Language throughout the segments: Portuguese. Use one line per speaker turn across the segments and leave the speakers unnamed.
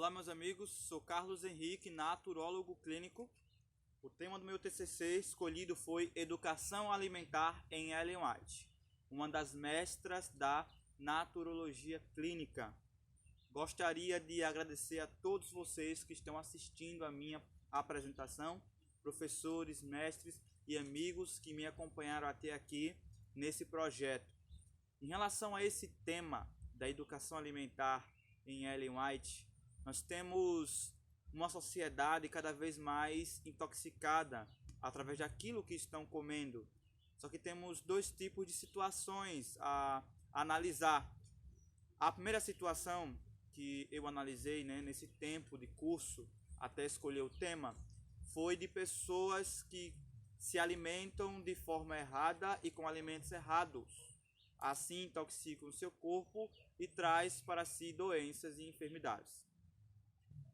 Olá, meus amigos, sou Carlos Henrique, naturólogo clínico. O tema do meu TCC escolhido foi Educação Alimentar em Ellen White, uma das mestras da naturologia clínica. Gostaria de agradecer a todos vocês que estão assistindo a minha apresentação, professores, mestres e amigos que me acompanharam até aqui nesse projeto. Em relação a esse tema da educação alimentar em Ellen White, nós temos uma sociedade cada vez mais intoxicada através daquilo que estão comendo. Só que temos dois tipos de situações a analisar. A primeira situação que eu analisei, nesse tempo de curso, até escolher o tema, foi de pessoas que se alimentam de forma errada e com alimentos errados. Assim intoxicam o seu corpo e traz para si doenças e enfermidades.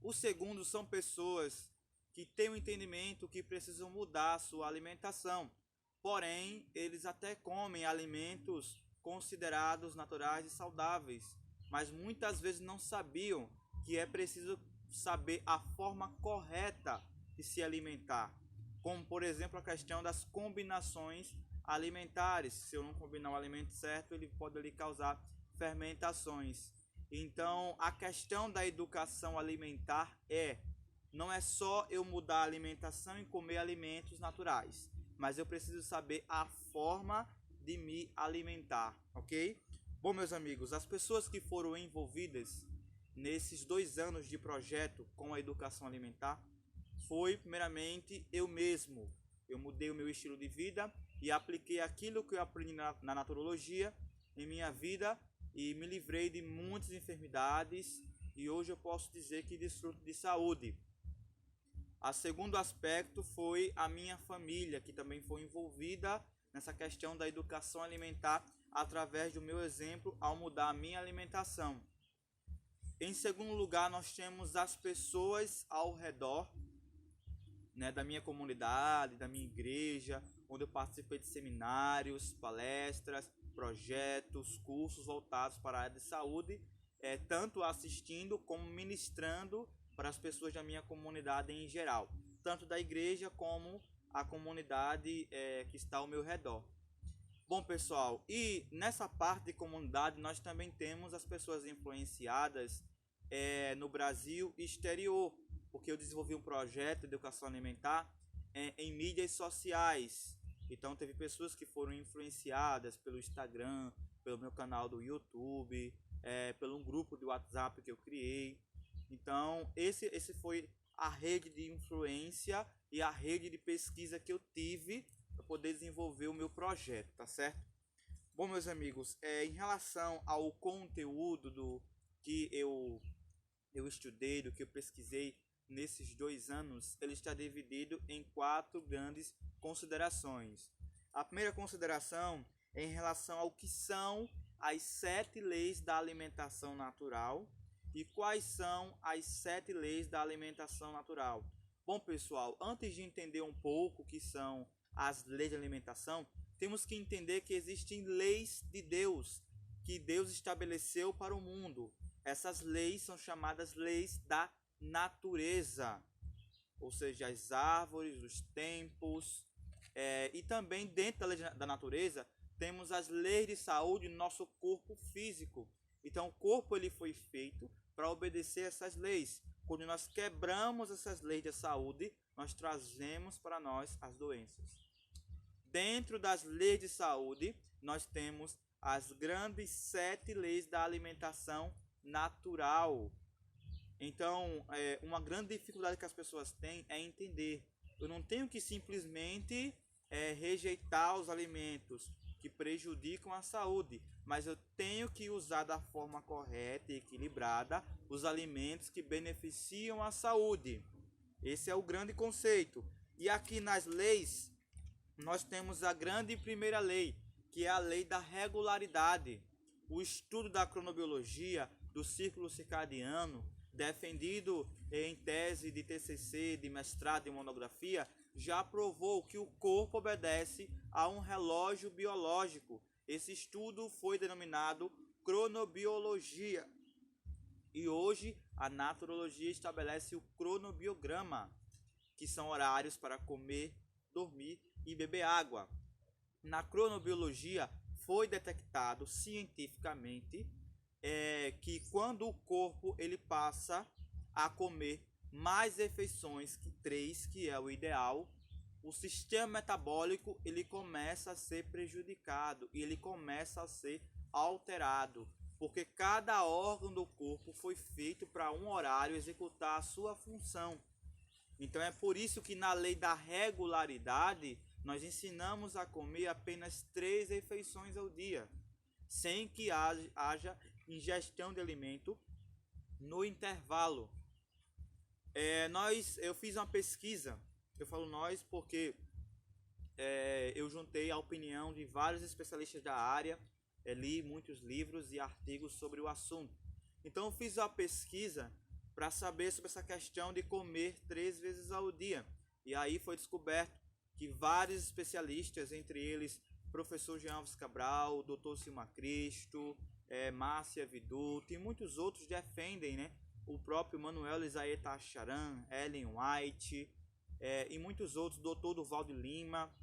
O segundo são pessoas que têm o entendimento que precisam mudar a sua alimentação. Porém, eles até comem alimentos considerados naturais e saudáveis, mas muitas vezes não sabiam que é preciso saber a forma correta de se alimentar. Como, por exemplo, a questão das combinações alimentares. Se eu não combinar o alimento certo, ele pode lhe causar fermentações. Então, a questão da educação alimentar não é só eu mudar a alimentação e comer alimentos naturais, mas eu preciso saber a forma de me alimentar, ok? Bom, meus amigos, as pessoas que foram envolvidas nesses 2 anos de projeto com a educação alimentar foi, primeiramente, eu mesmo. Eu mudei o meu estilo de vida e apliquei aquilo que eu aprendi na naturologia em minha vida e me livrei de muitas enfermidades e hoje eu posso dizer que desfruto de saúde. O segundo aspecto foi a minha família, que também foi envolvida nessa questão da educação alimentar através do meu exemplo ao mudar a minha alimentação. Em segundo lugar, nós temos as pessoas ao redor, da minha comunidade, da minha igreja, onde eu participei de seminários, palestras, projetos, cursos voltados para a área de saúde, tanto assistindo como ministrando para as pessoas da minha comunidade em geral, tanto da igreja como a comunidade que está ao meu redor. Bom, pessoal, e nessa parte de comunidade nós também temos as pessoas influenciadas no Brasil e exterior, porque eu desenvolvi um projeto de educação alimentar em mídias sociais. Então teve pessoas que foram influenciadas pelo Instagram, pelo meu canal do YouTube, pelo um grupo de WhatsApp que eu criei. Então esse foi a rede de influência e a rede de pesquisa que eu tive para poder desenvolver o meu projeto, tá certo? Bom, meus amigos, em relação ao conteúdo do que eu estudei, do que eu pesquisei nesses 2 anos, ele está dividido em 4 grandes considerações. A primeira consideração é em relação ao que são as 7 leis da alimentação natural e quais são as 7 leis da alimentação natural. Bom, pessoal, antes de entender um pouco o que são as leis de alimentação, temos que entender que existem leis de Deus, que Deus estabeleceu para o mundo. Essas leis são chamadas leis da natureza, ou seja, as árvores, os tempos, e também dentro da lei da natureza temos as leis de saúde do nosso corpo físico. Então o corpo ele foi feito para obedecer essas leis. Quando nós quebramos essas leis de saúde, nós trazemos para nós as doenças. Dentro das leis de saúde, nós temos as grandes 7 leis da alimentação natural. Então, uma grande dificuldade que as pessoas têm é entender. Eu não tenho que simplesmente rejeitar os alimentos que prejudicam a saúde, mas eu tenho que usar da forma correta e equilibrada os alimentos que beneficiam a saúde. Esse é o grande conceito. E aqui nas leis, nós temos a grande primeira lei, que é a lei da regularidade. O estudo da cronobiologia, do círculo circadiano, defendido em tese de TCC, de mestrado e monografia, já provou que o corpo obedece a um relógio biológico. Esse estudo foi denominado cronobiologia. E hoje a naturologia estabelece o cronobiograma, que são horários para comer, dormir e beber água. Na cronobiologia foi detectado cientificamente que quando o corpo ele passa a comer mais refeições que 3, que é o ideal, o sistema metabólico ele começa a ser prejudicado e ele começa a ser alterado, porque cada órgão do corpo foi feito para um horário executar a sua função. Então é por isso que na lei da regularidade nós ensinamos a comer apenas 3 refeições ao dia, sem que haja ingestão de alimento no intervalo. Eu fiz uma pesquisa, eu falo nós porque eu juntei a opinião de vários especialistas da área, li muitos livros e artigos sobre o assunto. Então eu fiz uma pesquisa para saber sobre essa questão de comer 3 vezes ao dia. E aí foi descoberto que vários especialistas, entre eles professor Jean Alves Cabral, Dr. Silma Cristo, Márcia Viduto e muitos outros defendem, né? O próprio Manuel Isaíe Tacharan, Ellen White e muitos outros, Dr. Durval de Lima,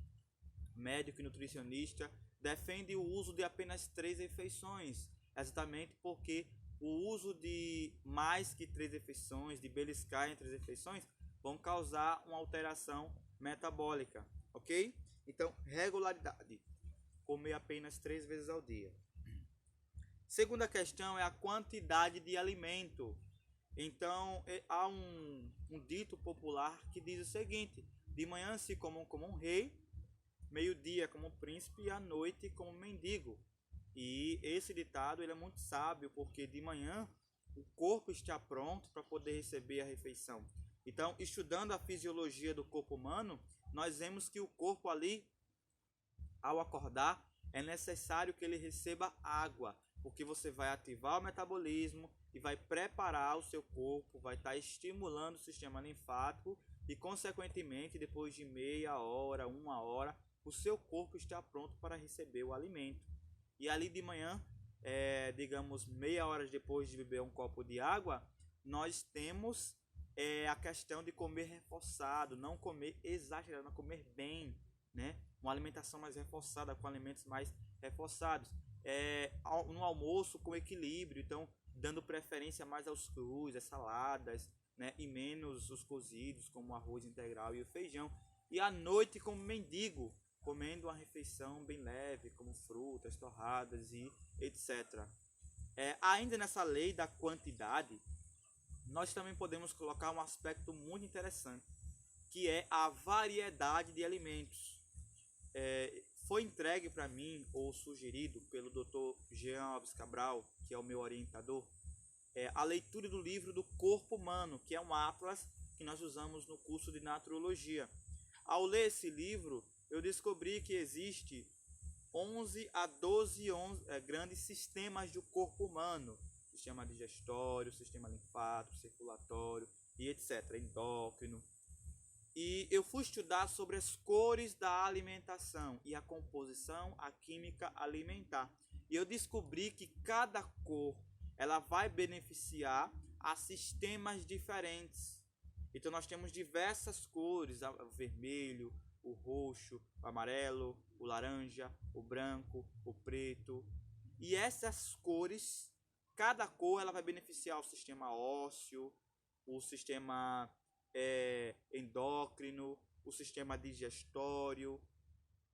médico e nutricionista, defende o uso de apenas 3 refeições, exatamente porque o uso de mais que 3 refeições, de beliscar entre as refeições, vão causar uma alteração metabólica, ok? Então, regularidade, comer apenas 3 vezes ao dia. Segunda questão é a quantidade de alimento. Então, há um dito popular que diz o seguinte: de manhã se come como um rei, meio-dia como um príncipe e à noite como um mendigo. E esse ditado ele é muito sábio, porque de manhã o corpo está pronto para poder receber a refeição. Então, estudando a fisiologia do corpo humano, nós vemos que o corpo ali, ao acordar, é necessário que ele receba água, porque você vai ativar o metabolismo e vai preparar o seu corpo, vai estar estimulando o sistema linfático e, consequentemente, depois de meia hora, 1 hora, o seu corpo está pronto para receber o alimento. E ali de manhã, digamos meia hora depois de beber um copo de água, nós temos a questão de comer reforçado, não comer exagerado, não comer bem, né? Uma alimentação mais reforçada, com alimentos mais reforçados. No almoço com equilíbrio, então dando preferência mais aos crus, às saladas, né? E menos os cozidos, como o arroz integral e o feijão. E à noite como mendigo, comendo uma refeição bem leve, como frutas, torradas e etc. Ainda nessa lei da quantidade, nós também podemos colocar um aspecto muito interessante, que é a variedade de alimentos. Foi entregue para mim, ou sugerido pelo Dr. Jean Alves Cabral, que é o meu orientador, a leitura do livro do Corpo Humano, que é um atlas que nós usamos no curso de Naturologia. Ao ler esse livro, eu descobri que existe 11 a 12 grandes sistemas do corpo humano. Sistema digestório, sistema linfático, circulatório e etc. Endócrino. E eu fui estudar sobre as cores da alimentação e a composição, a química alimentar. E eu descobri que cada cor ela vai beneficiar a sistemas diferentes. Então nós temos diversas cores, o vermelho, o roxo, o amarelo, o laranja, o branco, o preto. E essas cores, cada cor ela vai beneficiar o sistema ósseo, o sistema endócrino, o sistema digestório.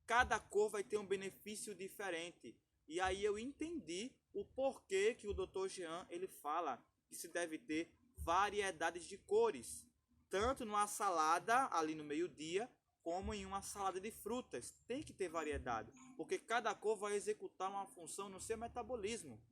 Cada cor vai ter um benefício diferente. E aí eu entendi o porquê que o Dr. Jean ele fala que se deve ter variedades de cores, tanto numa salada ali no meio-dia, como em uma salada de frutas. Tem que ter variedade, porque cada cor vai executar uma função no seu metabolismo.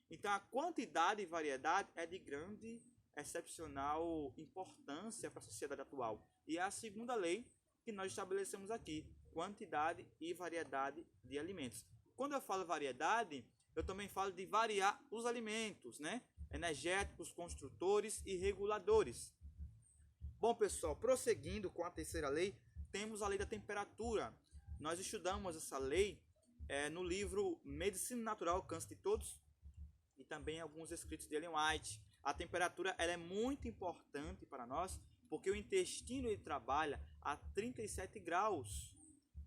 Então a quantidade e variedade é de grande, excepcional importância para a sociedade atual. E é a segunda lei que nós estabelecemos aqui, quantidade e variedade de alimentos. Quando eu falo variedade, eu também falo de variar os alimentos, né? Energéticos, construtores e reguladores. Bom, pessoal, prosseguindo com a terceira lei, temos a lei da temperatura. Nós estudamos essa lei no livro Medicina Natural, Alcance de Todos, e também alguns escritos de Ellen White. a temperatura ela é muito importante para nós, porque o intestino ele trabalha a 37 graus.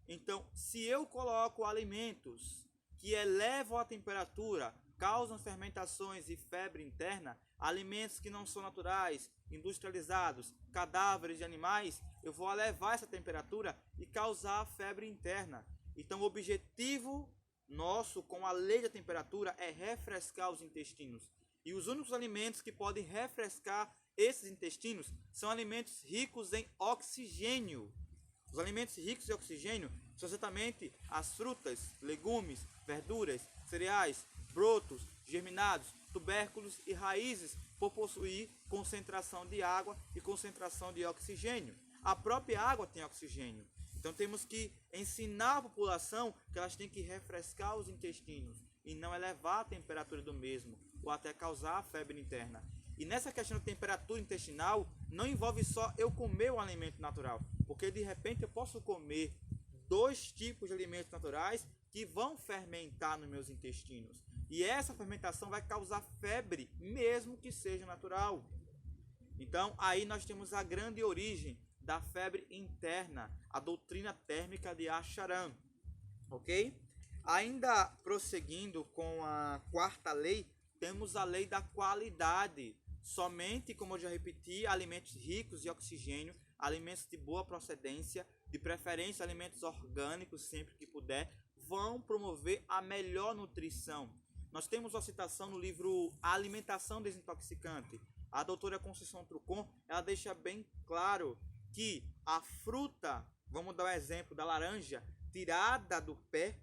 Então, se eu coloco alimentos que elevam a temperatura, causam fermentações e febre interna, alimentos que não são naturais, industrializados, cadáveres de animais, eu vou elevar essa temperatura e causar febre interna. Então, o objetivo nosso com a lei da temperatura é refrescar os intestinos. E os únicos alimentos que podem refrescar esses intestinos são alimentos ricos em oxigênio. Os alimentos ricos em oxigênio são exatamente as frutas, legumes, verduras, cereais, brotos, germinados, tubérculos e raízes, por possuir concentração de água e concentração de oxigênio. A própria água tem oxigênio. Então temos que ensinar a população que elas têm que refrescar os intestinos e não elevar a temperatura do mesmo, ou até causar febre interna. E nessa questão da temperatura intestinal, não envolve só eu comer um alimento natural, porque de repente eu posso comer 2 tipos de alimentos naturais que vão fermentar nos meus intestinos. E essa fermentação vai causar febre, mesmo que seja natural. Então aí nós temos a grande origem da febre interna, a doutrina térmica de Acharan, ok? Ainda prosseguindo com a 4ª lei, temos a lei da qualidade. Somente, como eu já repeti, alimentos ricos em oxigênio, alimentos de boa procedência, de preferência alimentos orgânicos sempre que puder, vão promover a melhor nutrição. Nós temos uma citação no livro A Alimentação Desintoxicante. A doutora Conceição Trucon, ela deixa bem claro que a fruta, vamos dar o exemplo da laranja, tirada do pé,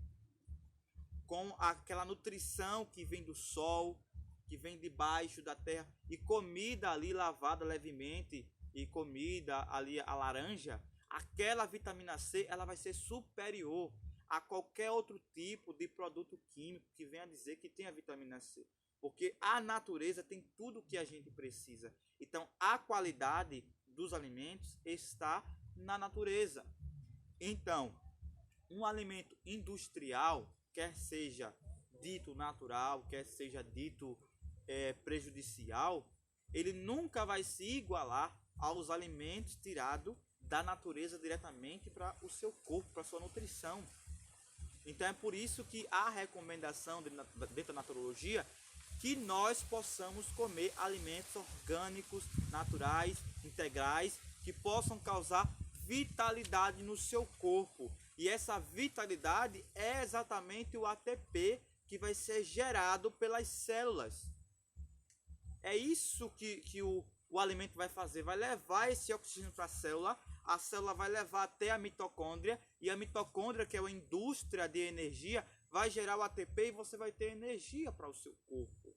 com aquela nutrição que vem do sol, que vem debaixo da terra, e comida ali lavada levemente, e comida ali a laranja, aquela vitamina C ela vai ser superior a qualquer outro tipo de produto químico que venha dizer que tem a vitamina C. Porque a natureza tem tudo o que a gente precisa. Então, a qualidade dos alimentos está na natureza. Então, um alimento industrial, quer seja dito natural, quer seja dito prejudicial, ele nunca vai se igualar aos alimentos tirados da natureza diretamente para o seu corpo, para a sua nutrição. Então é por isso que há recomendação dentro da naturologia que nós possamos comer alimentos orgânicos, naturais, integrais, que possam causar vitalidade no seu corpo. E essa vitalidade é exatamente o ATP que vai ser gerado pelas células. É isso que o alimento vai fazer, vai levar esse oxigênio para a célula vai levar até a mitocôndria, e a mitocôndria, que é uma indústria de energia, vai gerar o ATP e você vai ter energia para o seu corpo.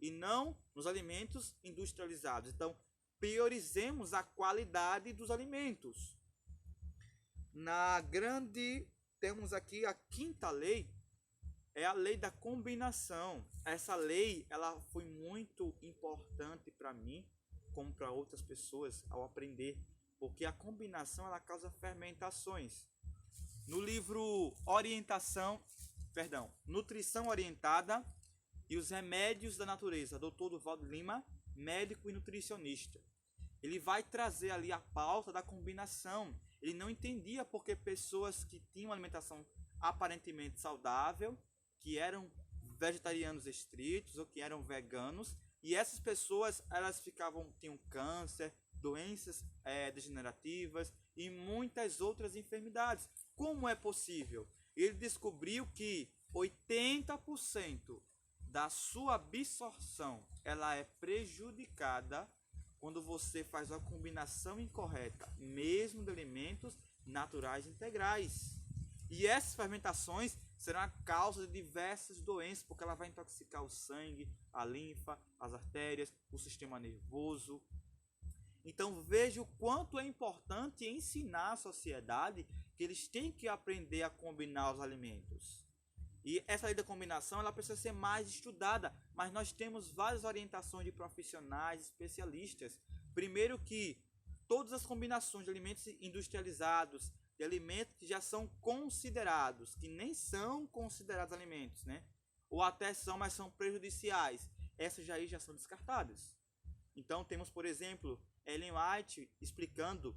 E não nos alimentos industrializados. Então, priorizemos a qualidade dos alimentos. Temos aqui a 5ª lei, é a lei da combinação. Essa lei ela foi muito importante para mim, como para outras pessoas, ao aprender, porque a combinação ela causa fermentações. No livro Nutrição Orientada e os Remédios da Natureza, Dr. Durval de Lima, médico e nutricionista, ele vai trazer ali a pauta da combinação. Ele não entendia porque pessoas que tinham uma alimentação aparentemente saudável, que eram vegetarianos estritos ou que eram veganos, e essas pessoas tinham câncer, doenças degenerativas e muitas outras enfermidades. Como é possível? Ele descobriu que 80% da sua absorção ela é prejudicada quando você faz uma combinação incorreta, mesmo de alimentos naturais integrais. E essas fermentações serão a causa de diversas doenças, porque ela vai intoxicar o sangue, a linfa, as artérias, o sistema nervoso. Então veja o quanto é importante ensinar a sociedade que eles têm que aprender a combinar os alimentos. E essa lei da combinação ela precisa ser mais estudada, mas nós temos várias orientações de profissionais, especialistas. Primeiro que todas as combinações de alimentos industrializados, de alimentos que já são considerados, que nem são considerados alimentos, né? Ou até são, mas são prejudiciais. Essas já são descartadas. Então temos, por exemplo, Ellen White explicando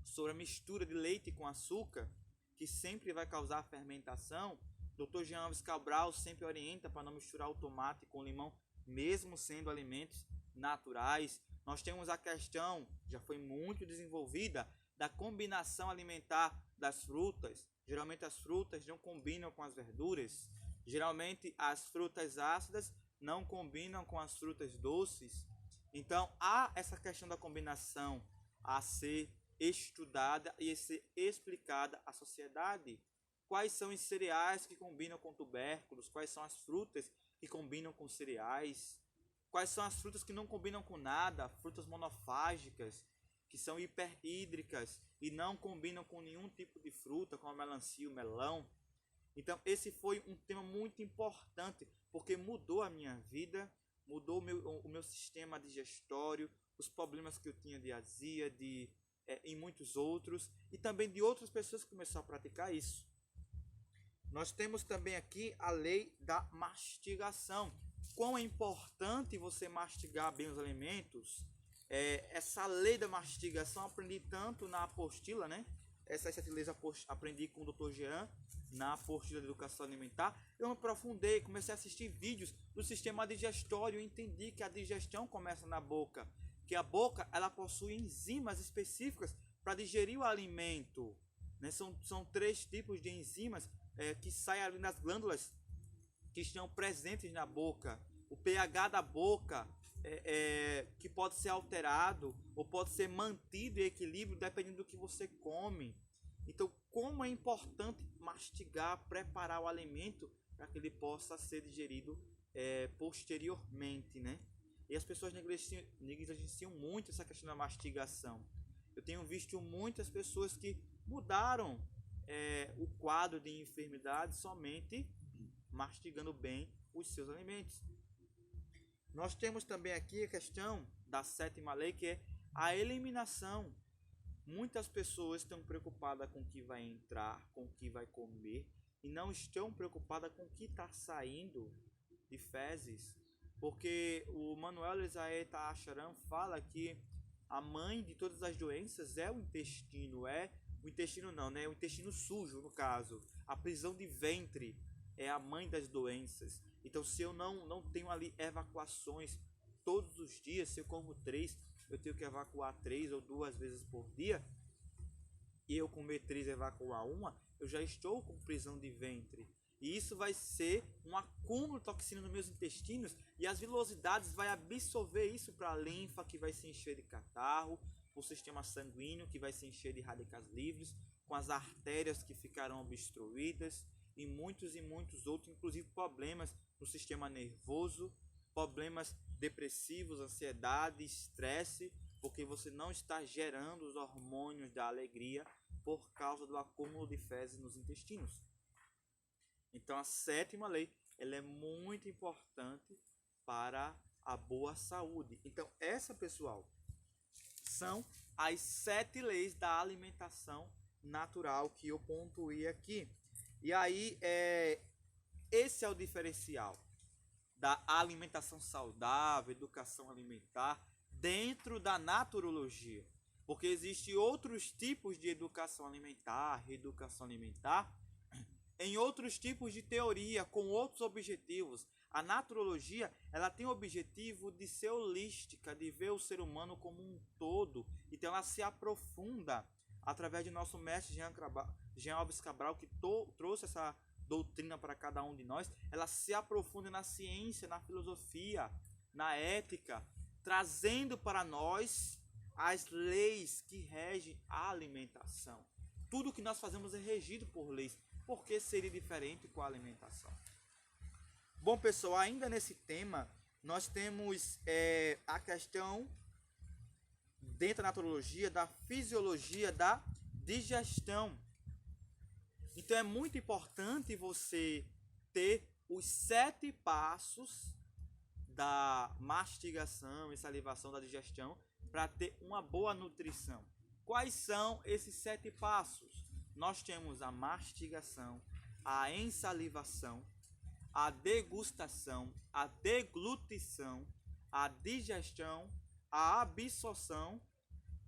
sobre a mistura de leite com açúcar, que sempre vai causar fermentação. Dr. Jean Alves Cabral sempre orienta para não misturar o tomate com limão, mesmo sendo alimentos naturais. Nós temos a questão, já foi muito desenvolvida, da combinação alimentar das frutas. Geralmente as frutas não combinam com as verduras. Geralmente as frutas ácidas não combinam com as frutas doces. Então há essa questão da combinação a ser estudada e a ser explicada à sociedade. Quais são os cereais que combinam com tubérculos? Quais são as frutas que combinam com cereais? Quais são as frutas que não combinam com nada? Frutas monofágicas, que são hiperhídricas e não combinam com nenhum tipo de fruta, como a melancia, o melão. Então esse foi um tema muito importante, porque mudou a minha vida, mudou o meu sistema digestório, os problemas que eu tinha de azia, e muitos outros, e também de outras pessoas que começaram a praticar isso. Nós temos também aqui a lei da mastigação. Quão é importante você mastigar bem os alimentos. Essa lei da mastigação aprendi tanto na apostila, né? Essas 7 leis aprendi com o Dr. Jean na apostila de educação alimentar. Eu me aprofundei, comecei a assistir vídeos do sistema digestório e entendi que a digestão começa na boca, que a boca ela possui enzimas específicas para digerir o alimento, né? São 3 tipos de enzimas que saem ali nas glândulas que estão presentes na boca. O pH da boca que pode ser alterado ou pode ser mantido em equilíbrio dependendo do que você come. Então, como é importante mastigar, preparar o alimento para que ele possa ser digerido posteriormente, né? E as pessoas negligenciam muito essa questão da mastigação. Eu tenho visto muitas pessoas que mudaram o quadro de enfermidade somente mastigando bem os seus alimentos. Nós temos também aqui a questão da 7ª lei, que é a eliminação. Muitas pessoas estão preocupadas com o que vai entrar, com o que vai comer, e não estão preocupadas com o que está saindo de fezes. Porque o Manuel Elisabeth Acharam fala que a mãe de todas as doenças é o intestino, o intestino sujo, no caso. A prisão de ventre é a mãe das doenças. Então, se eu não tenho ali evacuações todos os dias, se eu como 3, eu tenho que evacuar 3 ou 2 vezes por dia, e eu comer 3 e evacuar 1, eu já estou com prisão de ventre. E isso vai ser um acúmulo de toxina nos meus intestinos, e as vilosidades vai absorver isso para a linfa, que vai se encher de catarro, o sistema sanguíneo, que vai se encher de radicais livres, com as artérias que ficarão obstruídas, e muitos outros, inclusive problemas no sistema nervoso, problemas depressivos, ansiedade, estresse, porque você não está gerando os hormônios da alegria por causa do acúmulo de fezes nos intestinos. Então a 7ª lei, ela é muito importante para a boa saúde. Então essa, pessoal, são as 7 leis da alimentação natural que eu pontuei aqui. E aí, esse é o diferencial da alimentação saudável, educação alimentar, dentro da naturologia. Porque existem outros tipos de educação alimentar, reeducação alimentar, em outros tipos de teoria, com outros objetivos. A naturologia, ela tem o objetivo de ser holística, de ver o ser humano como um todo. Então ela se aprofunda através de nosso mestre Jean Alves Cabral, que trouxe essa doutrina para cada um de nós. Ela se aprofunda na ciência, na filosofia, na ética, trazendo para nós as leis que regem a alimentação. Tudo que nós fazemos é regido por leis. Por que seria diferente com a alimentação? Bom, pessoal, ainda nesse tema, nós temos a questão, dentro da naturologia, da fisiologia da digestão. Então é muito importante você ter os 7 passos da mastigação e salivação da digestão para ter uma boa nutrição. Quais são esses 7 passos? Nós temos a mastigação, a ensalivação, a degustação, a deglutição, a digestão a absorção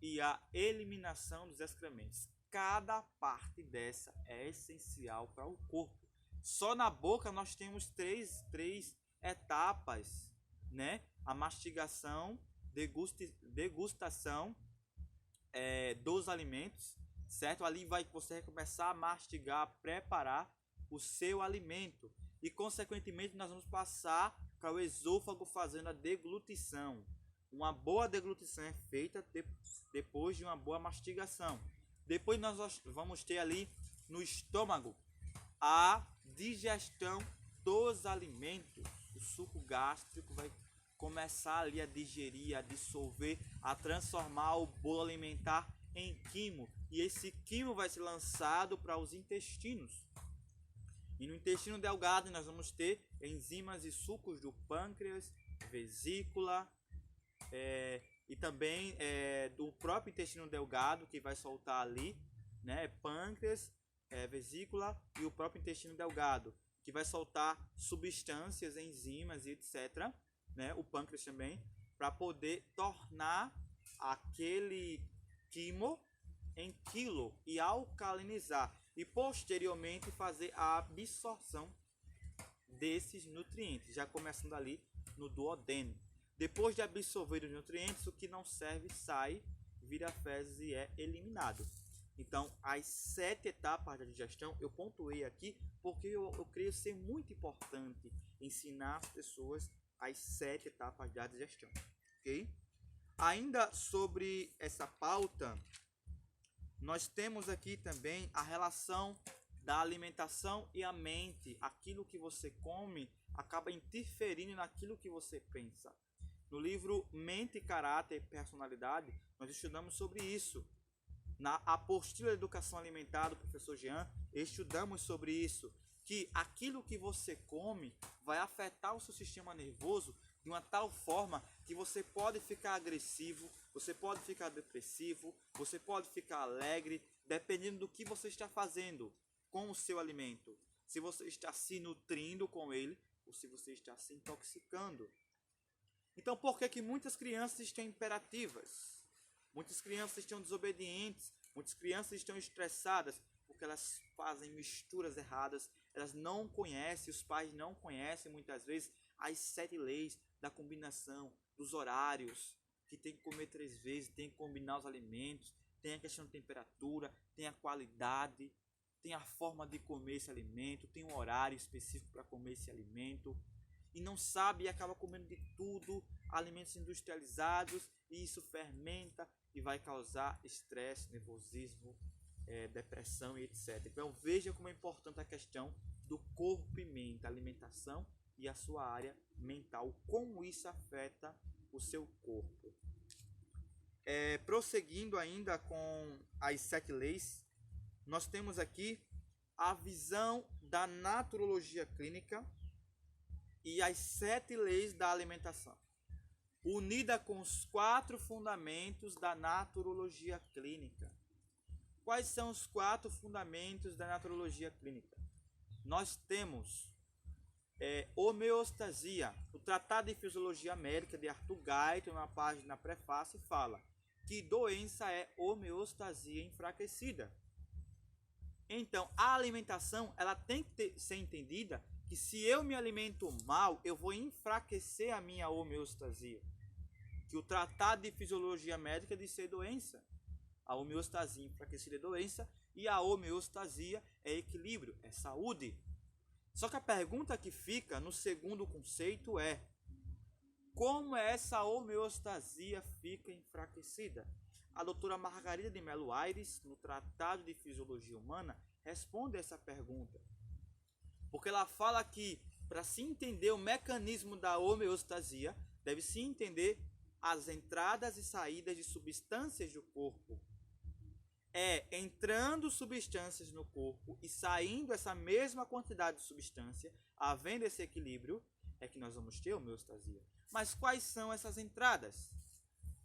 e a eliminação dos excrementos. Cada parte dessa é essencial para o corpo. Só na boca nós temos três etapas, né? A mastigação, degustação dos alimentos, certo? Ali você vai começar a mastigar, a preparar o seu alimento. E, consequentemente, nós vamos passar para o esôfago fazendo a deglutição. Uma boa deglutição é feita depois de uma boa mastigação. Depois nós vamos ter ali no estômago a digestão dos alimentos. O suco gástrico vai começar ali a digerir, a dissolver, a transformar o bolo alimentar em quimo. E esse quimo vai ser lançado para os intestinos. E no intestino delgado nós vamos ter enzimas e sucos do pâncreas, vesícula, e também do próprio intestino delgado, que vai soltar ali, né, pâncreas, vesícula e o próprio intestino delgado, que vai soltar substâncias, enzimas e etc. Né, o pâncreas também, para poder tornar aquele quimo em quilo e alcalinizar e posteriormente fazer a absorção desses nutrientes, já começando ali no duodeno. Depois de absorver os nutrientes, o que não serve sai, vira fezes e é eliminado. Então, as 7 etapas da digestão eu pontuei aqui porque eu creio ser muito importante ensinar as pessoas as 7 etapas da digestão, ok? Ainda sobre essa pauta, nós temos aqui também a relação da alimentação e a mente. Aquilo que você come acaba interferindo naquilo que você pensa. No livro Mente, Caráter e Personalidade, nós estudamos sobre isso. Na apostila de Educação Alimentar do professor Jean, estudamos sobre isso, que aquilo que você come vai afetar o seu sistema nervoso de uma tal forma que você pode ficar agressivo, você pode ficar depressivo, você pode ficar alegre, dependendo do que você está fazendo com o seu alimento. Se você está se nutrindo com ele ou se você está se intoxicando. Então, por que muitas crianças estão imperativas? Muitas crianças estão desobedientes, muitas crianças estão estressadas, porque elas fazem misturas erradas, elas não conhecem, os pais não conhecem muitas vezes as 7 leis da combinação, dos horários, que tem que comer 3 vezes, tem que combinar os alimentos, tem a questão de temperatura, tem a qualidade, tem a forma de comer esse alimento, tem um horário específico para comer esse alimento, e não sabe e acaba comendo de tudo, alimentos industrializados, e isso fermenta e vai causar estresse, nervosismo, depressão e etc. Então veja como é importante a questão do corpo e mente, a alimentação e a sua área mental, como isso afeta o seu corpo. Prosseguindo ainda com as 7 leis, nós temos aqui a visão da naturologia clínica e as 7 leis da alimentação, unida com os 4 fundamentos da naturologia clínica. Quais são os 4 fundamentos da naturologia clínica? Nós temos homeostasia. O Tratado de Fisiologia Médica de Arthur Guyton, na página prefácio, fala que doença é homeostasia enfraquecida. Então, a alimentação ela tem que ser entendida que se eu me alimento mal, eu vou enfraquecer a minha homeostasia. Que o Tratado de Fisiologia Médica diz ser doença. A homeostasia enfraquecida é doença e a homeostasia é equilíbrio, é saúde. Só que a pergunta que fica no segundo conceito é: como essa homeostasia fica enfraquecida? A doutora Margarida de Melo Aires, no Tratado de Fisiologia Humana, responde essa pergunta. Porque ela fala que, para se entender o mecanismo da homeostasia, deve-se entender as entradas e saídas de substâncias do corpo. Entrando substâncias no corpo e saindo essa mesma quantidade de substância, havendo esse equilíbrio, é que nós vamos ter homeostasia. Mas quais são essas entradas?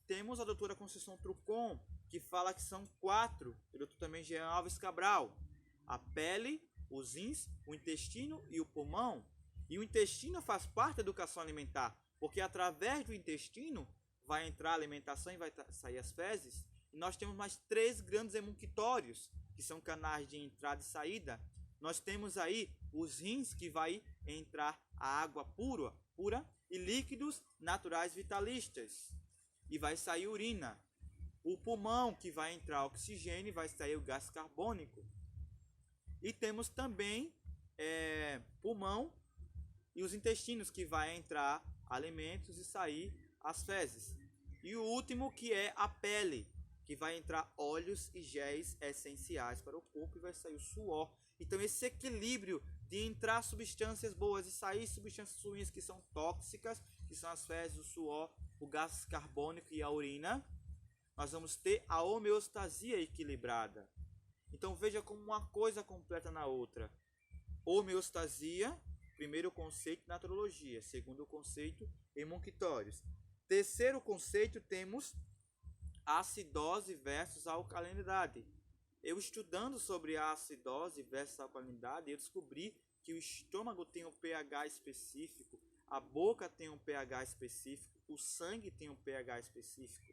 Temos a doutora Conceição Trucon, que fala que são 4, e o doutor também Jean Alves Cabral: a pele, os rins, o intestino e o pulmão. E o intestino faz parte da educação alimentar, porque através do intestino vai entrar a alimentação e vai sair as fezes. E nós temos mais 3 grandes emunquitórios, que são canais de entrada e saída. Nós temos aí os rins, que vai entrar a água pura e líquidos naturais vitalistas, e vai sair urina. O pulmão, que vai entrar oxigênio e vai sair o gás carbônico. E temos também pulmão e os intestinos, que vai entrar alimentos e sair as fezes. E o último, que é a pele, que vai entrar óleos e géis essenciais para o corpo e vai sair o suor. Então esse equilíbrio de entrar substâncias boas e sair substâncias ruins, que são tóxicas, que são as fezes, o suor, o gás carbônico e a urina, nós vamos ter a homeostasia equilibrada. Então veja como uma coisa completa na outra. Homeostasia, primeiro conceito, naturologia. Segundo conceito, emunquitórios. Terceiro conceito, temos acidose versus alcalinidade. Eu estudando sobre a acidose versus alcalinidade, eu descobri que o estômago tem um pH específico, a boca tem um pH específico, o sangue tem um pH específico.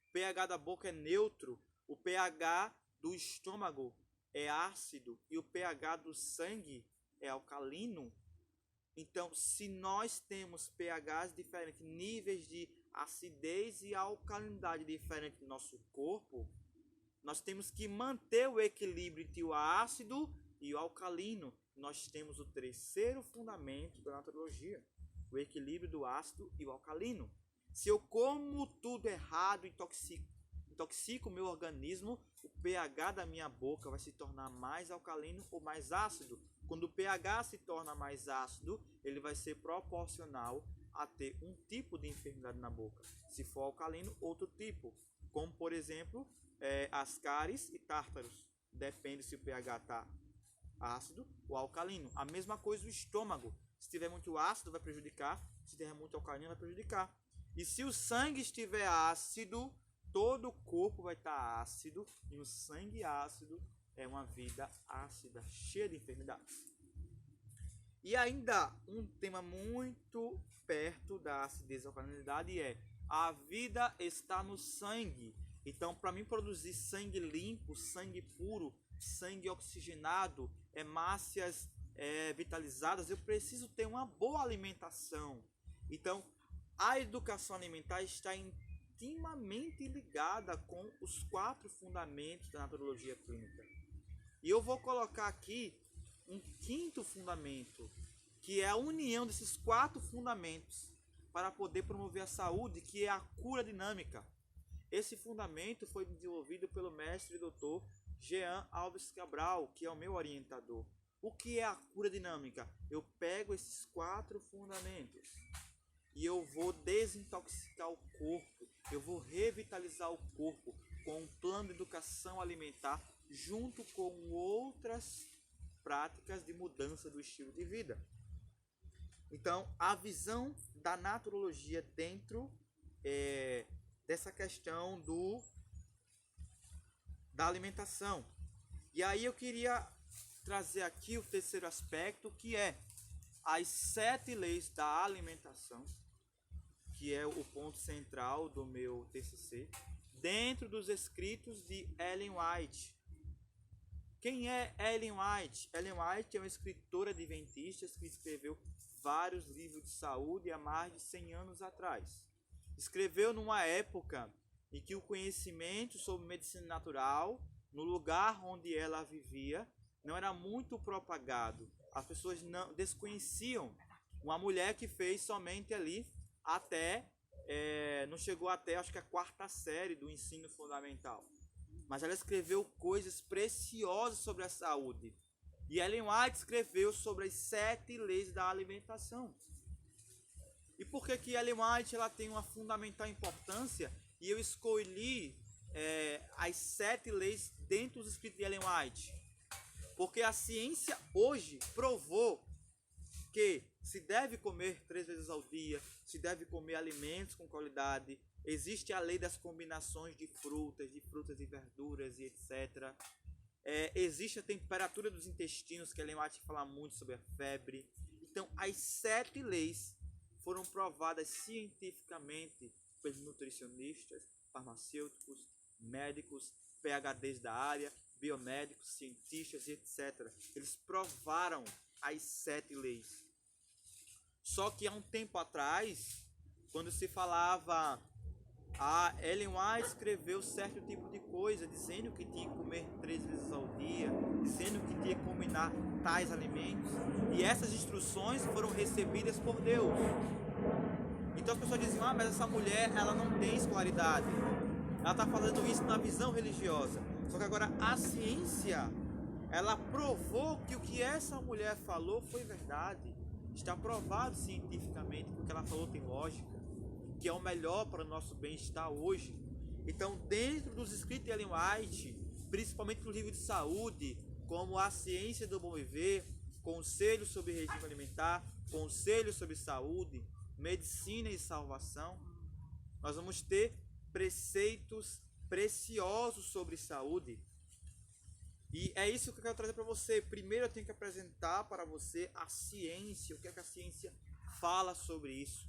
O pH da boca é neutro, o pH do estômago é ácido e o pH do sangue é alcalino. Então, se nós temos pHs diferentes, níveis de acidez e alcalinidade diferentes no nosso corpo, nós temos que manter o equilíbrio entre o ácido e o alcalino. Nós temos o terceiro fundamento da naturologia, o equilíbrio do ácido e o alcalino. Se eu como tudo errado, intoxico o meu organismo, o pH da minha boca vai se tornar mais alcalino ou mais ácido. Quando o pH se torna mais ácido, ele vai ser proporcional a ter um tipo de enfermidade na boca. Se for alcalino, outro tipo. Como, por exemplo, ascaris e tártaros. Depende se o pH está ácido ou alcalino. A mesma coisa o estômago. Se tiver muito ácido, vai prejudicar. Se tiver muito alcalino, vai prejudicar. E se o sangue estiver ácido, todo o corpo vai estar ácido. E o sangue ácido é uma vida ácida, cheia de enfermidades. E ainda um tema muito perto da acidez e alcalinidade é: a vida está no sangue. Então, para mim produzir sangue limpo, sangue puro, sangue oxigenado, hemácias vitalizadas, eu preciso ter uma boa alimentação. Então, a educação alimentar está intimamente ligada com os 4 fundamentos da naturologia clínica. E eu vou colocar aqui um 5º fundamento, que é a união desses 4 fundamentos para poder promover a saúde, que é a cura dinâmica. Esse fundamento foi desenvolvido pelo mestre e doutor Jean Alves Cabral, que é o meu orientador. O que é a cura dinâmica? Eu pego esses 4 fundamentos e eu vou desintoxicar o corpo, eu vou revitalizar o corpo com um plano de educação alimentar, junto com outras práticas de mudança do estilo de vida. Então, a visão da naturologia dentro dessa questão da alimentação. E aí eu queria trazer aqui o terceiro aspecto, que é as 7 leis da alimentação, que é o ponto central do meu TCC, dentro dos escritos de Ellen White. Quem é Ellen White? Ellen White é uma escritora adventista que escreveu vários livros de saúde há mais de 100 anos atrás. Escreveu numa época em que o conhecimento sobre medicina natural, no lugar onde ela vivia, não era muito propagado. As pessoas não desconheciam. Uma mulher que fez somente ali até, não chegou até, acho que a 4ª série do ensino fundamental. Mas ela escreveu coisas preciosas sobre a saúde. E Ellen White escreveu sobre as 7 leis da alimentação. E por que Ellen White ela tem uma fundamental importância? E eu escolhi as 7 leis dentro dos escritos de Ellen White. Porque a ciência hoje provou que se deve comer 3 vezes ao dia, se deve comer alimentos com qualidade. Existe a lei das combinações de frutas e verduras e etc. Existe a temperatura dos intestinos, que a Ellen White fala muito sobre a febre. Então, as 7 leis foram provadas cientificamente pelos nutricionistas, farmacêuticos, médicos, PhDs da área, biomédicos, cientistas e etc. Eles provaram as 7 leis. Só que há um tempo atrás, quando se falava, a Ellen White escreveu certo tipo de coisa, dizendo que tinha que comer 3 vezes ao dia, dizendo que tinha que combinar tais alimentos, e essas instruções foram recebidas por Deus. Então as pessoas diziam, mas essa mulher, ela não tem escolaridade, ela está falando isso na visão religiosa. Só que agora a ciência, ela provou que o que essa mulher falou foi verdade. Está provado cientificamente que o que ela falou tem lógica, que é o melhor para o nosso bem-estar hoje. Então, dentro dos escritos de Ellen White, principalmente no livro de saúde, como A Ciência do Bom Viver, Conselhos sobre Regime Alimentar, Conselhos sobre Saúde, Medicina e Salvação, nós vamos ter preceitos preciosos sobre saúde. E é isso que eu quero trazer para você. Primeiro eu tenho que apresentar para você a ciência, o que é que a ciência fala sobre isso,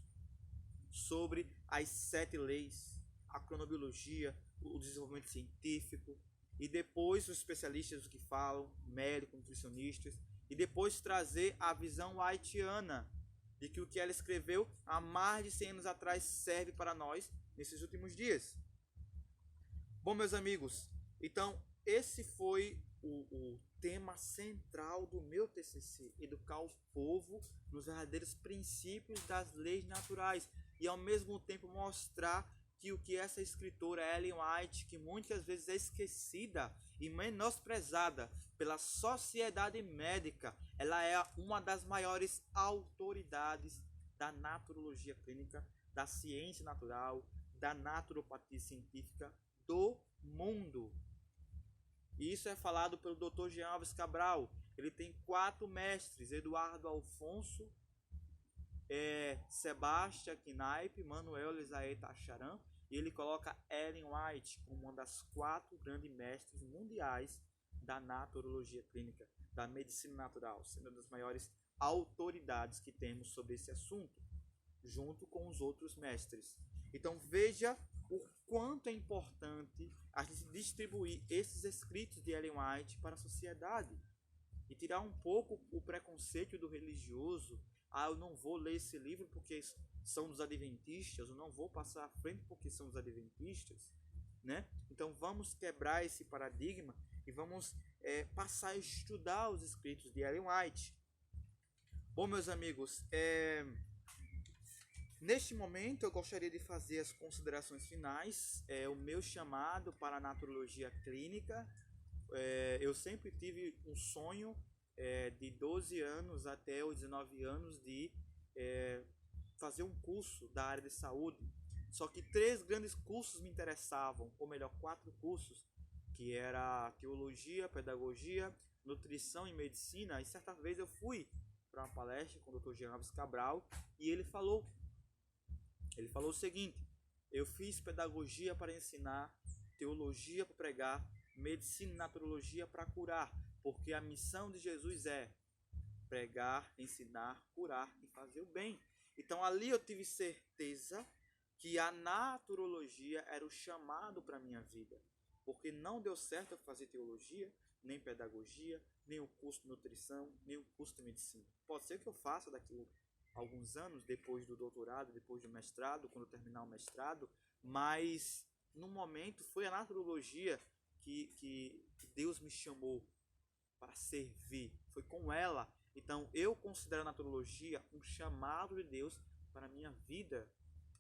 sobre as 7 leis, a cronobiologia, o desenvolvimento científico, e depois os especialistas o que falam, médicos, nutricionistas, e depois trazer a visão whiteana de que o que ela escreveu há mais de 100 anos atrás serve para nós nesses últimos dias. Bom, meus amigos, então esse foi o tema central do meu TCC, educar o povo nos verdadeiros princípios das leis naturais e ao mesmo tempo mostrar que o que essa escritora Ellen White, que muitas vezes é esquecida e menosprezada pela sociedade médica, ela é uma das maiores autoridades da naturologia clínica, da ciência natural, da naturopatia científica do mundo. E isso é falado pelo Dr. Jean Alves Cabral. Ele tem 4 mestres: Eduardo Alfonso, Sebastião Kneipp, Manuel Elisaet Acharan, e ele coloca Ellen White como uma das 4 grandes mestres mundiais da naturologia clínica, da medicina natural, sendo uma das maiores autoridades que temos sobre esse assunto, junto com os outros mestres. Então veja o quanto é importante a gente distribuir esses escritos de Ellen White para a sociedade e tirar um pouco o preconceito do religioso. Eu não vou ler esse livro porque são dos adventistas, eu não vou passar à frente porque são dos adventistas, né? Então vamos quebrar esse paradigma e vamos passar a estudar os escritos de Ellen White. Bom, meus amigos, neste momento eu gostaria de fazer as considerações finais, o meu chamado para a naturologia clínica. Eu sempre tive um sonho de 12 anos até os 19 anos de fazer um curso da área de saúde. Só que 3 grandes cursos me interessavam, ou melhor, 4 cursos, que era teologia, pedagogia, nutrição e medicina. E certa vez eu fui para uma palestra com o Dr. Jean Alves Cabral e ele falou o seguinte: eu fiz pedagogia para ensinar, teologia para pregar, medicina e naturologia para curar, porque a missão de Jesus é pregar, ensinar, curar e fazer o bem. Então ali eu tive certeza que a naturologia era o chamado para a minha vida, porque não deu certo eu fazer teologia, nem pedagogia, nem o curso de nutrição, nem o curso de medicina. Pode ser que eu faça daqui a alguns anos, depois do doutorado, depois do mestrado, quando eu terminar o mestrado, mas no momento foi a naturologia que Deus me chamou para servir, foi com ela. Então eu considero a naturologia um chamado de Deus para a minha vida,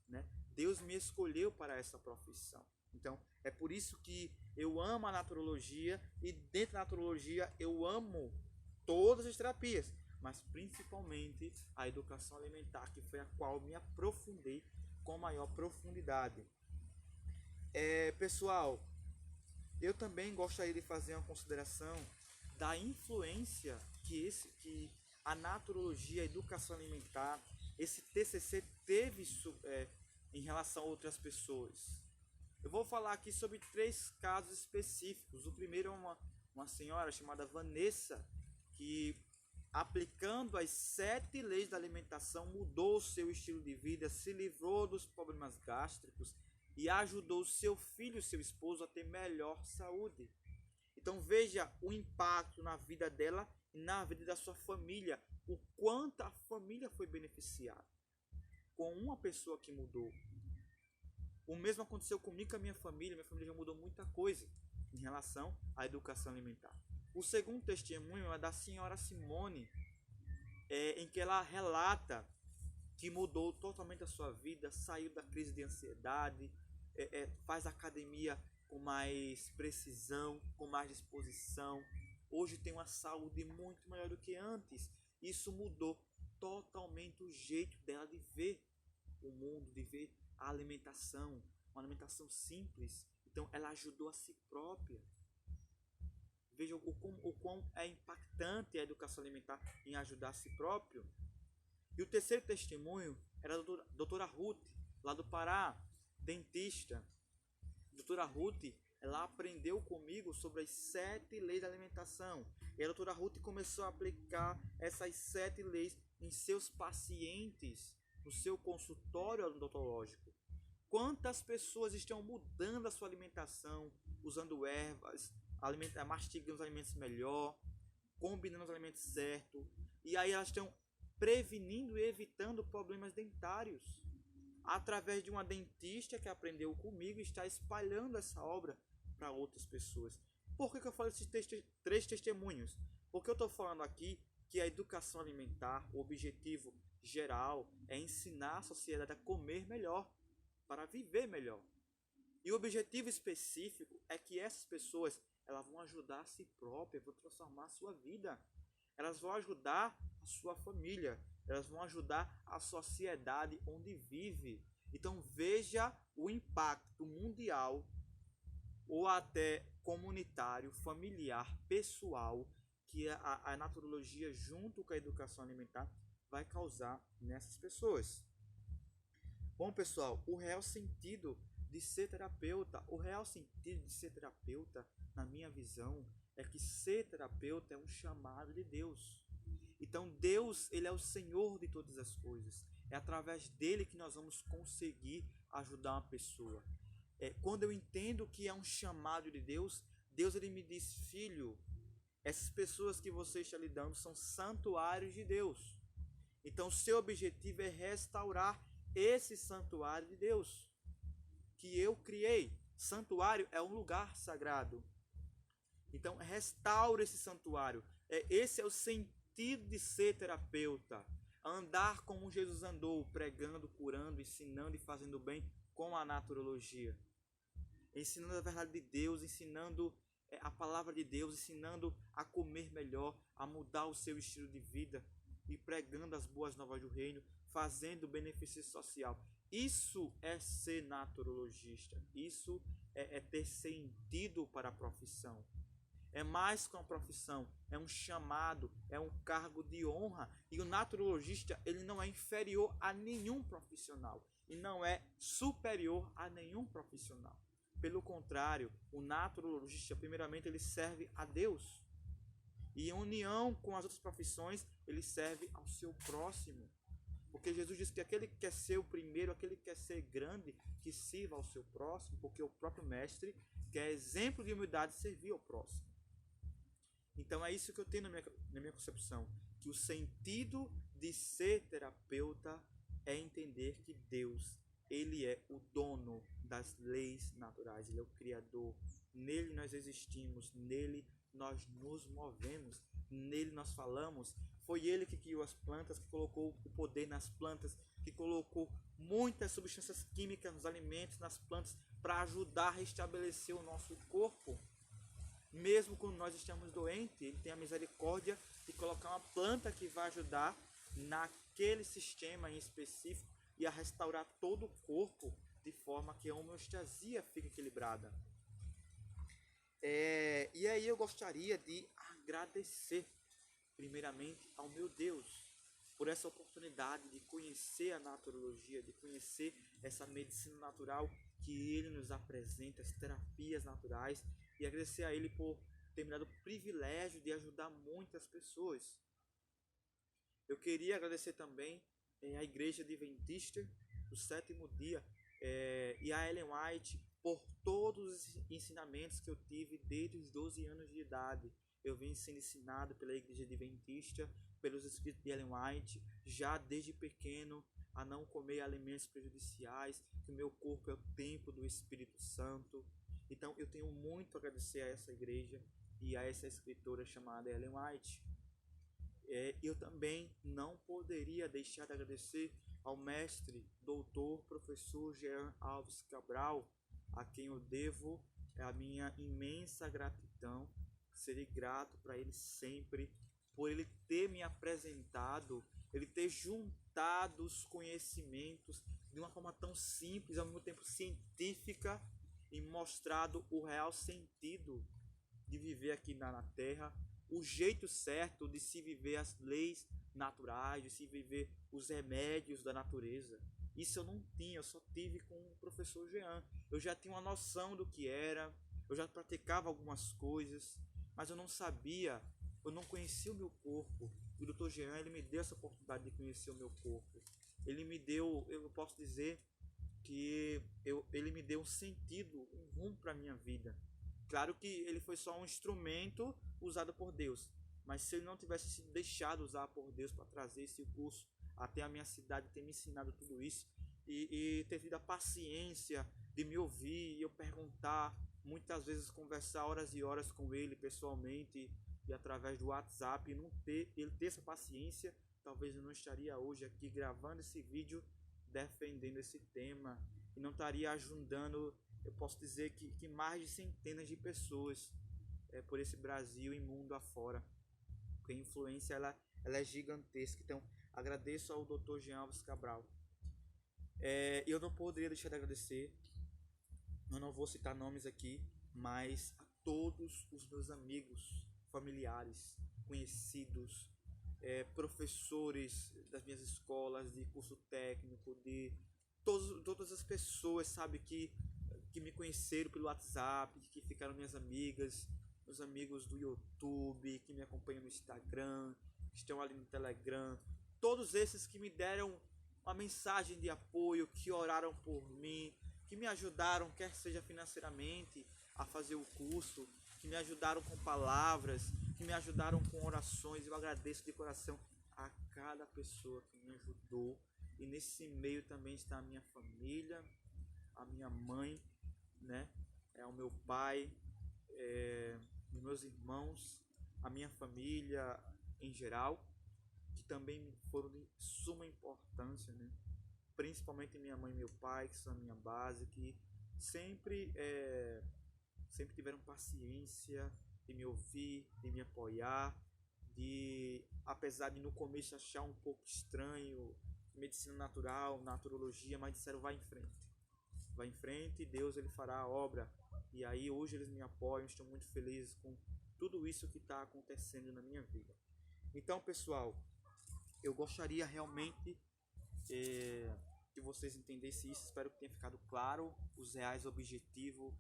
né? Deus me escolheu para essa profissão. Então é por isso que eu amo a naturologia, e dentro da naturologia eu amo todas as terapias, mas principalmente a educação alimentar, que foi a qual me aprofundei com maior profundidade. Pessoal, eu também gostaria de fazer uma consideração da influência que a naturologia, a educação alimentar, esse TCC teve em relação a outras pessoas. Eu vou falar aqui sobre 3 casos específicos. O primeiro é uma senhora chamada Vanessa, que aplicando as 7 leis da alimentação, mudou o seu estilo de vida, se livrou dos problemas gástricos e ajudou seu filho e seu esposo a ter melhor saúde. Então veja o impacto na vida dela e na vida da sua família, o quanto a família foi beneficiada com uma pessoa que mudou. O mesmo aconteceu comigo, com a minha família já mudou muita coisa em relação à educação alimentar. O segundo testemunho é da senhora Simone, em que ela relata que mudou totalmente a sua vida, saiu da crise de ansiedade, faz academia com mais precisão, com mais disposição. Hoje tem uma saúde muito melhor do que antes. Isso mudou totalmente o jeito dela de ver o mundo, de ver a alimentação, uma alimentação simples. Então ela ajudou a si própria. Veja o quão é impactante a educação alimentar em ajudar a si próprio. E o terceiro testemunho era da doutora Ruth, lá do Pará, dentista. A doutora Ruth, ela aprendeu comigo sobre as 7 leis da alimentação. E a doutora Ruth começou a aplicar essas 7 leis em seus pacientes, no seu consultório odontológico. Quantas pessoas estão mudando a sua alimentação, usando ervas, mastigando os alimentos melhor, combinando os alimentos certos, e aí elas estão prevenindo e evitando problemas dentários através de uma dentista que aprendeu comigo e está espalhando essa obra para outras pessoas. Por que eu falo esses 3 testemunhos? Porque eu estou falando aqui que a educação alimentar, o objetivo geral é ensinar a sociedade a comer melhor, para viver melhor. E o objetivo específico é que essas pessoas elas vão ajudar a si próprias, vão transformar a sua vida. Elas vão ajudar a sua família, elas vão ajudar a sociedade onde vive. Então veja o impacto mundial ou até comunitário, familiar, pessoal que a naturologia junto com a educação alimentar vai causar nessas pessoas. Bom, pessoal, o real sentido de ser terapeuta, na minha visão, é que ser terapeuta é um chamado de Deus. Então Deus, ele é o Senhor de todas as coisas. É através dele que nós vamos conseguir ajudar uma pessoa. Quando eu entendo que é um chamado de Deus, Deus ele me diz: filho, essas pessoas que você está lidando são santuários de Deus. Então seu objetivo é restaurar esse santuário de Deus que eu criei. Santuário é um lugar sagrado. Então restaure esse santuário. Esse é o sentido de ser terapeuta. Andar como Jesus andou, pregando, curando, ensinando e fazendo bem com a naturologia. Ensinando a verdade de Deus, ensinando a palavra de Deus, ensinando a comer melhor, a mudar o seu estilo de vida e pregando as boas novas do reino, fazendo benefício social. Isso é ser naturologista. Isso é ter sentido para a profissão. É mais que uma profissão, é um chamado, é um cargo de honra. E o naturologista, ele não é inferior a nenhum profissional e não é superior a nenhum profissional. Pelo contrário, o naturologista, primeiramente, ele serve a Deus. E em união com as outras profissões, ele serve ao seu próximo. Porque Jesus diz que aquele que quer ser o primeiro, aquele que quer ser grande, que sirva ao seu próximo, porque o próprio mestre, que é exemplo de humildade, servir ao próximo. Então é isso que eu tenho na minha concepção, que o sentido de ser terapeuta é entender que Deus, ele é o dono das leis naturais, ele é o criador, nele nós existimos, nele nós nos movemos, nele nós falamos. Foi ele que criou as plantas, que colocou o poder nas plantas, que colocou muitas substâncias químicas nos alimentos, nas plantas, para ajudar a restabelecer o nosso corpo. Mesmo quando nós estamos doentes, ele tem a misericórdia de colocar uma planta que vai ajudar naquele sistema em específico e a restaurar todo o corpo de forma que a homeostasia fique equilibrada. E aí eu gostaria de agradecer primeiramente ao meu Deus por essa oportunidade de conhecer a naturologia, de conhecer essa medicina natural que ele nos apresenta, as terapias naturais, e agradecer a ele por ter me dado o privilégio de ajudar muitas pessoas. Eu queria agradecer também a Igreja Adventista do Sétimo Dia e a Ellen White por todos os ensinamentos que eu tive desde os 12 anos de idade. Eu vim sendo ensinado pela Igreja Adventista, pelos escritos de Ellen White, já desde pequeno, a não comer alimentos prejudiciais, que o meu corpo é o templo do Espírito Santo. Então eu tenho muito a agradecer a essa igreja e a essa escritora chamada Ellen White. Eu também não poderia deixar de agradecer ao mestre, doutor, professor Jean Alves Cabral, a quem eu devo a minha imensa gratidão. Serei grato para ele sempre, por ele ter me apresentado, ele ter juntado os conhecimentos de uma forma tão simples, ao mesmo tempo científica, e mostrado o real sentido de viver aqui na Terra, o jeito certo de se viver as leis naturais, de se viver os remédios da natureza. Isso eu não tinha, eu só tive com o professor Jean. Eu já tinha uma noção do que era, eu já praticava algumas coisas, mas eu não sabia, eu não conhecia o meu corpo. O Dr. Jean, ele me deu essa oportunidade de conhecer o meu corpo. Ele me deu, eu posso dizer que ele me deu um sentido, um rumo para a minha vida. Claro que ele foi só um instrumento usado por Deus, mas se ele não tivesse sido deixado usar por Deus para trazer esse curso até a minha cidade, ter me ensinado tudo isso e ter tido a paciência de me ouvir e eu perguntar, muitas vezes conversar horas e horas com ele pessoalmente e através do WhatsApp, e não ter, ele ter essa paciência, talvez eu não estaria hoje aqui gravando esse vídeo defendendo esse tema e não estaria ajudando. Eu posso dizer que mais de centenas de pessoas por esse Brasil e mundo afora. Porque a influência ela é gigantesca. Então, agradeço ao Dr. Jean Alves Cabral. Eu não poderia deixar de agradecer, eu não vou citar nomes aqui, mas a todos os meus amigos, familiares, conhecidos, professores das minhas escolas, de curso técnico, de todas as pessoas, sabe, que me conheceram pelo WhatsApp, que ficaram minhas amigas, meus amigos do YouTube, que me acompanham no Instagram, que estão ali no Telegram, todos esses que me deram uma mensagem de apoio, que oraram por mim, que me ajudaram, quer seja financeiramente, a fazer o curso, que me ajudaram com palavras, que me ajudaram com orações. Eu agradeço de coração a cada pessoa que me ajudou. E nesse meio também está a minha família, a minha mãe, né? O meu pai, os meus irmãos, a minha família em geral, que também foram de suma importância, né? Principalmente minha mãe e meu pai, que são a minha base, que sempre tiveram paciência de me ouvir, de me apoiar, apesar de no começo achar um pouco estranho medicina natural, naturologia, mas disseram vai em frente, Deus ele fará a obra. E aí hoje eles me apoiam, estou muito feliz com tudo isso que está acontecendo na minha vida. Então, pessoal, eu gostaria realmente que vocês entendessem isso. Espero que tenha ficado claro os reais objetivos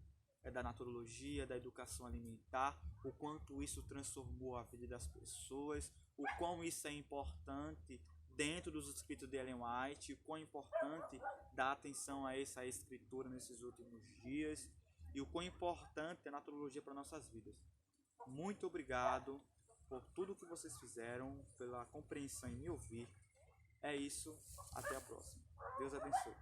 da naturologia, da educação alimentar, o quanto isso transformou a vida das pessoas, o quão isso é importante dentro dos escritos de Ellen White, o quão importante dar atenção a essa escritura nesses últimos dias e o quão importante é a naturologia para nossas vidas. Muito obrigado por tudo que vocês fizeram, pela compreensão em me ouvir. É isso, até a próxima. Deus abençoe.